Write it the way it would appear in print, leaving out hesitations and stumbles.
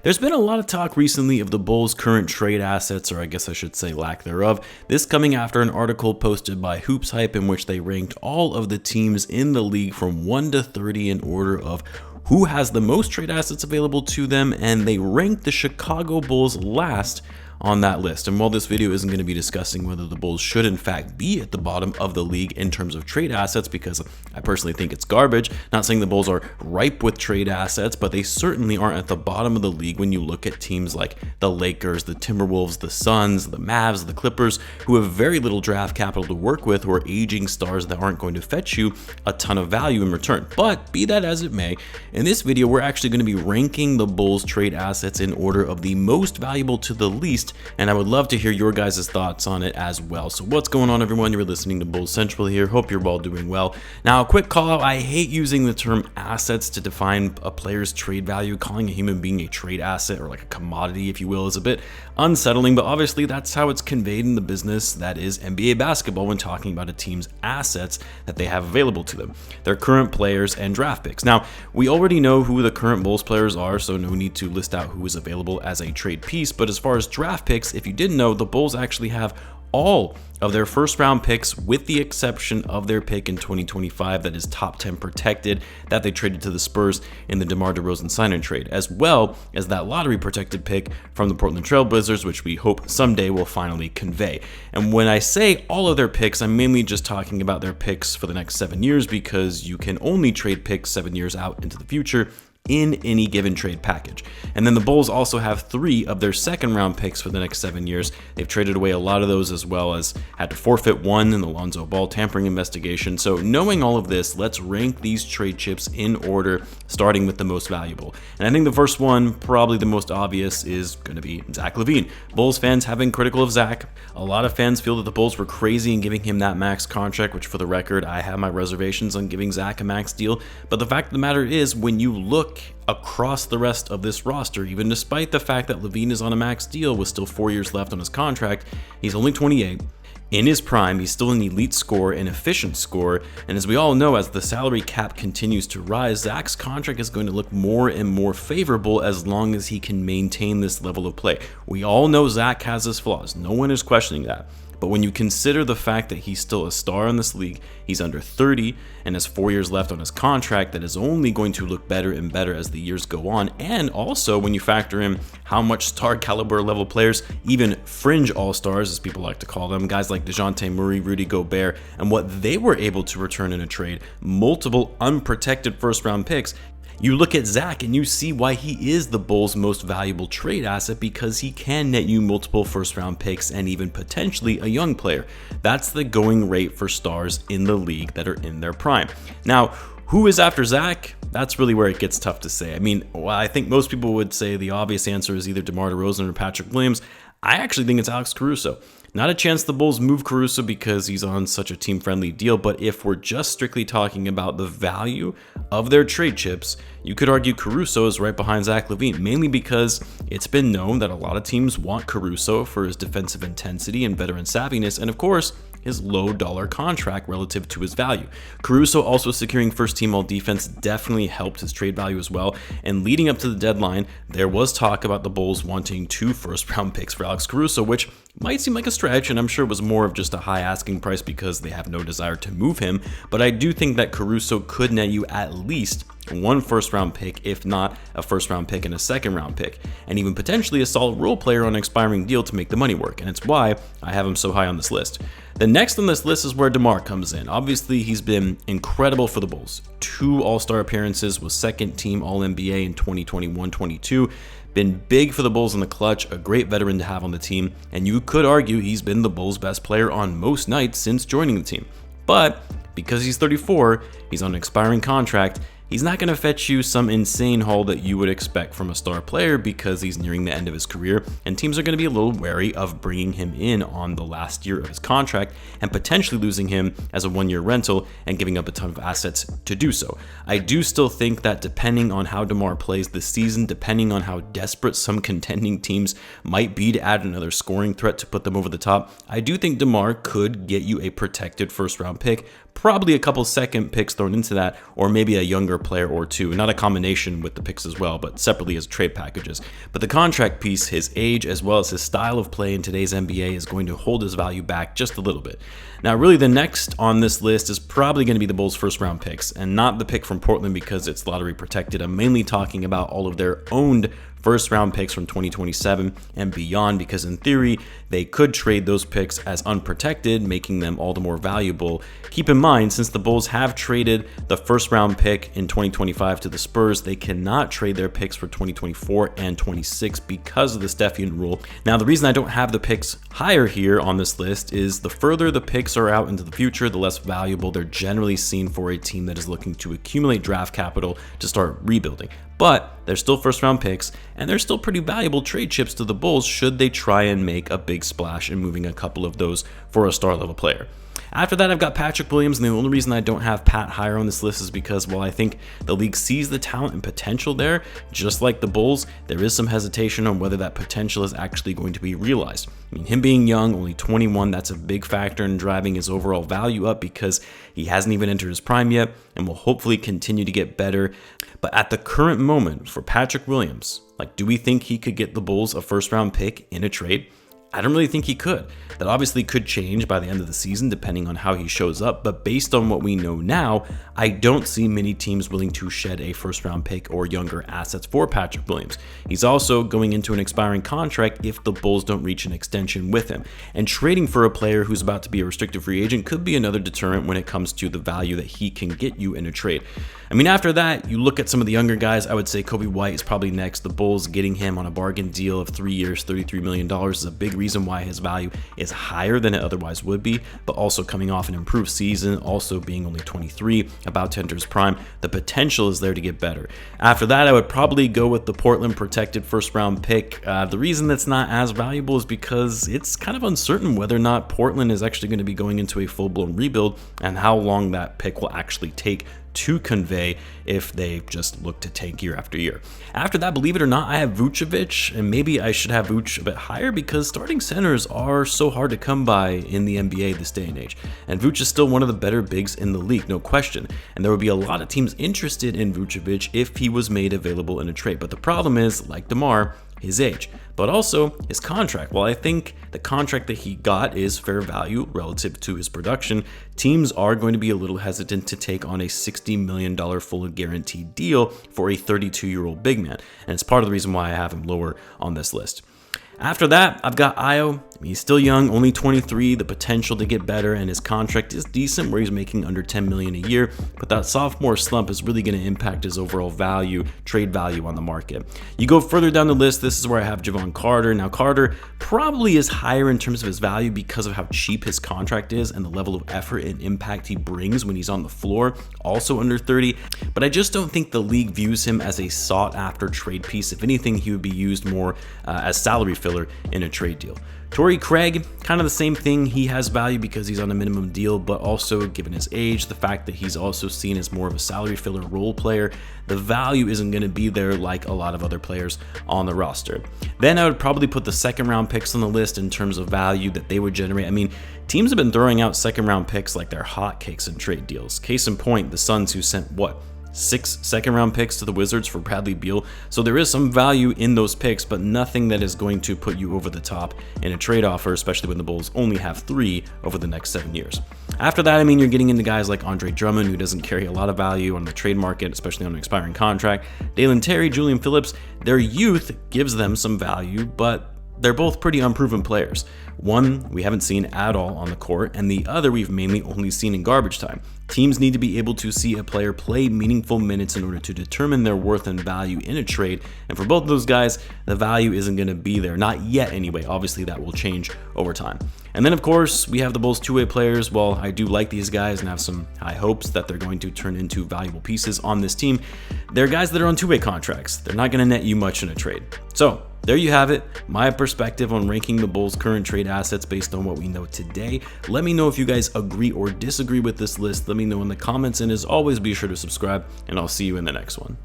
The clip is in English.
There's been a lot of talk recently of the Bulls' current trade assets, or I guess I should say lack thereof. This coming after an article posted by Hoops Hype in which they ranked all of the teams in the league from 1 to 30 in order of who has the most trade assets available to them, and they ranked the Chicago Bulls last on that list. And while this video isn't going to be discussing whether the Bulls should in fact be at the bottom of the league in terms of trade assets, because I personally think it's garbage, not saying the Bulls are ripe with trade assets, but they certainly aren't at the bottom of the league when you look at teams like the Lakers, the Timberwolves, the Suns, the Mavs, the Clippers, who have very little draft capital to work with, who are aging stars that aren't going to fetch you a ton of value in return. But be that as it may, in this video we're actually going to be ranking the Bulls trade assets in order of the most valuable to the least, and I would love to hear your guys' thoughts on it as well. So what's going on, everyone? You're listening to Bulls Central here. Hope you're all doing well. Now, a quick call out. I hate using the term assets to define a player's trade value. Calling a human being a trade asset, or like a commodity, if you will, is a bit unsettling, but obviously that's how it's conveyed in the business that is NBA basketball when talking about a team's assets that they have available to them, their current players and draft picks. Now, we already know who the current Bulls players are, so no need to list out who is available as a trade piece, but as far as draft picks, if you didn't know, the Bulls actually have all of their first round picks with the exception of their pick in 2025 that is top 10 protected that they traded to the Spurs in the DeMar DeRozan sign-in trade, as well as that lottery protected pick from the Portland Trail Blazers, which we hope someday will finally convey. And when I say all of their picks, I'm mainly just talking about their picks for the next 7 years, because you can only trade picks 7 years out into the future in any given trade package. And then the Bulls also have 3 of their second round picks for the next 7 years. They've traded away a lot of those, as well as had to forfeit 1 in the Lonzo Ball tampering investigation. So knowing all of this, let's rank these trade chips in order, starting with the most valuable. And I think the first one, probably the most obvious, is going to be Zach Lavine. Bulls fans have been critical of Zach. A lot of fans feel that the Bulls were crazy in giving him that max contract, which, for the record, I have my reservations on giving Zach a max deal. But the fact of the matter is, when you look across the rest of this roster, even despite the fact that Lavine is on a max deal with still 4 years left on his contract, he's only 28. In his prime, he's still an elite scorer, an efficient scorer, and as we all know, as the salary cap continues to rise, Zach's contract is going to look more and more favorable as long as he can maintain this level of play. We all know Zach has his flaws, no one is questioning that. But when you consider the fact that he's still a star in this league, he's under 30 and has 4 years left on his contract, that is only going to look better and better as the years go on. And also when you factor in how much star caliber level players, even fringe all-stars as people like to call them, guys like DeJounte Murray, Rudy Gobert, and what they were able to return in a trade, multiple unprotected first round picks, you look at Zach and you see why he is the Bulls' most valuable trade asset, because he can net you multiple first-round picks and even potentially a young player. That's the going rate for stars in the league that are in their prime. Now, who is after Zach? That's really where it gets tough to say. I mean, well, I think most people would say the obvious answer is either DeMar DeRozan or Patrick Williams. I actually think it's Alex Caruso. Not a chance the Bulls move Caruso because he's on such a team-friendly deal, but if we're just strictly talking about the value of their trade chips, you could argue Caruso is right behind Zach Lavine, mainly because it's been known that a lot of teams want Caruso for his defensive intensity and veteran savviness, and of course, his low dollar contract relative to his value. Caruso also securing first team all defense definitely helped his trade value as well, and leading up to the deadline, there was talk about the Bulls wanting 2 first-round picks for Alex Caruso, which might seem like a stretch, and I'm sure it was more of just a high asking price because they have no desire to move him, but I do think that Caruso could net you at least 1 first-round pick, if not a first-round pick and a second-round pick, and even potentially a solid role player on an expiring deal to make the money work, and it's why I have him so high on this list. The next on this list is where DeMar comes in. Obviously, he's been incredible for the Bulls. 2 All-Star appearances, was second-team All-NBA in 2021-22, been big for the Bulls in the clutch, a great veteran to have on the team, and you could argue he's been the Bulls' best player on most nights since joining the team. But because he's 34, he's on an expiring contract, he's not going to fetch you some insane haul that you would expect from a star player because he's nearing the end of his career, and teams are going to be a little wary of bringing him in on the last year of his contract and potentially losing him as a 1-year rental and giving up a ton of assets to do so. I do still think that depending on how DeMar plays this season, depending on how desperate some contending teams might be to add another scoring threat to put them over the top, I do think DeMar could get you a protected first-round pick, probably a couple second picks thrown into that, or maybe a younger player or two, not a combination with the picks as well, but separately as trade packages. But the contract piece, his age, as well as his style of play in today's NBA is going to hold his value back just a little bit. Now, really the next on this list is probably going to be the Bulls' first round picks, and not the pick from Portland because it's lottery protected. I'm mainly talking about all of their owned first round picks from 2027 and beyond, because in theory they could trade those picks as unprotected, making them all the more valuable. Keep in mind, since the Bulls have traded the first round pick in 2025 to the Spurs, they cannot trade their picks for 2024 and 26 because of the Stepien rule. Now, the reason I don't have the picks higher here on this list is the further the picks are out into the future, the less valuable they're generally seen for a team that is looking to accumulate draft capital to start rebuilding. But they're still first round picks, and they're still pretty valuable trade chips to the Bulls should they try and make a big splash in moving a couple of those for a star level player. After that, I've got Patrick Williams, and the only reason I don't have Pat higher on this list is because, while I think the league sees the talent and potential there, just like the Bulls, there is some hesitation on whether that potential is actually going to be realized. I mean, him being young, only 21, that's a big factor in driving his overall value up because he hasn't even entered his prime yet and will hopefully continue to get better. But at the current moment for Patrick Williams, do we think he could get the Bulls a first round pick in a trade? I don't really think he could. That obviously could change by the end of the season depending on how he shows up, but based on what we know now, I don't see many teams willing to shed a first round pick or younger assets for Patrick Williams. He's also going into an expiring contract if the Bulls don't reach an extension with him, and trading for a player who's about to be a restricted free agent could be another deterrent when it comes to the value that he can get you in a trade. I mean, after that, you look at some of the younger guys, I would say Coby White is probably next. The Bulls getting him on a bargain deal of 3 years, $33 million is a big reason why his value is higher than it otherwise would be, but also coming off an improved season, also being only 23, about to enter his prime, the potential is there to get better. After that, I would probably go with the Portland protected first round pick. The reason that's not as valuable is because it's kind of uncertain whether or not Portland is actually going to be going into a full-blown rebuild and how long that pick will actually take to convey if they just look to tank year after year. After that, believe it or not, I have Vucevic, and maybe I should have Vuce a bit higher because starting centers are so hard to come by in the NBA this day and age. And Vuce is still one of the better bigs in the league, no question. And there would be a lot of teams interested in Vucevic if he was made available in a trade. But the problem is, like DeMar, his age, but also his contract. While I think the contract that he got is fair value relative to his production, teams are going to be a little hesitant to take on a $60 million full guaranteed deal for a 32-year-old big man, and it's part of the reason why I have him lower on this list. After that, I've got Ayo. He's still young, only 23, the potential to get better, and his contract is decent where he's making under $10 million a year, but that sophomore slump is really going to impact his overall value, trade value on the market. You go further down the list, this is where I have Javon Carter. Now, Carter probably is higher in terms of his value because of how cheap his contract is and the level of effort and impact he brings when he's on the floor, also under 30, but I just don't think the league views him as a sought-after trade piece. If anything, he would be used more as salary filler in a trade deal. Torrey Craig, kind of the same thing. He has value because he's on a minimum deal, but also given his age, the fact that he's also seen as more of a salary filler role player, the value isn't going to be there like a lot of other players on the roster. Then I would probably put the second round picks on the list in terms of value that they would generate. I mean, teams have been throwing out second round picks like they're hotcakes in trade deals. Case in point, the Suns, who sent 6 second-round picks to the Wizards for Bradley Beal. So there is some value in those picks, but nothing that is going to put you over the top in a trade offer, especially when the Bulls only have 3 over the next 7 years. After that, I mean, you're getting into guys like Andre Drummond, who doesn't carry a lot of value on the trade market, especially on an expiring contract. Dalen Terry, Julian Phillips, their youth gives them some value, but they're both pretty unproven players. One we haven't seen at all on the court, and the other we've mainly only seen in garbage time. Teams need to be able to see a player play meaningful minutes in order to determine their worth and value in a trade, and for both of those guys, the value isn't going to be there. Not yet anyway. Obviously, that will change over time. And then, of course, we have the Bulls' two-way players. While I do like these guys and have some high hopes that they're going to turn into valuable pieces on this team, they're guys that are on two-way contracts. They're not going to net you much in a trade. So there you have it, my perspective on ranking the Bulls' current trade assets based on what we know today. Let me know if you guys agree or disagree with this list. Let me know in the comments, and as always, be sure to subscribe, and I'll see you in the next one.